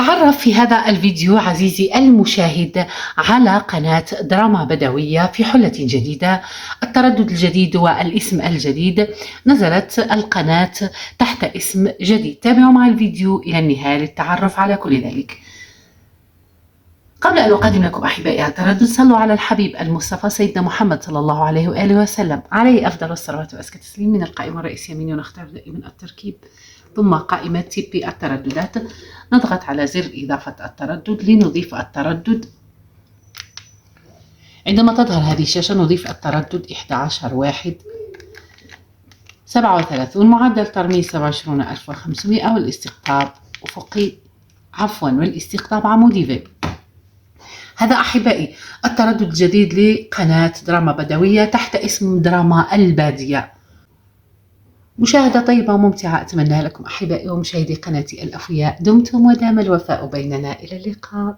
تعرف في هذا الفيديو عزيزي المشاهد على قناة دراما بدوية في حلة جديدة. التردد الجديد والاسم الجديد، نزلت القناة تحت اسم جديد. تابعوا مع الفيديو إلى النهاية للتعرف على كل ذلك. قبل أن أقدم لكم أحبائي التردد، صلوا على الحبيب المصطفى سيدنا محمد صلى الله عليه وآله وسلم، عليه أفضل الصلوات وأزكى التسليم. من القائمة الرئيسية منيو نختار دائما التركيب، ثم قائمة تيبي الترددات. نضغط على زر إضافة التردد لنضيف التردد. عندما تظهر هذه الشاشة نضيف التردد 11.1.37، معدل ترميز 27500، والاستقطاب أفقي والاستقطاب عمودي فيب. هذا أحبائي التردد الجديد لقناة دراما بدوية تحت اسم دراما البادية. مشاهدة طيبة وممتعة أتمنى لكم أحبائي ومشاهدي قناتي الأوفياء. دمتم ودام الوفاء بيننا. إلى اللقاء.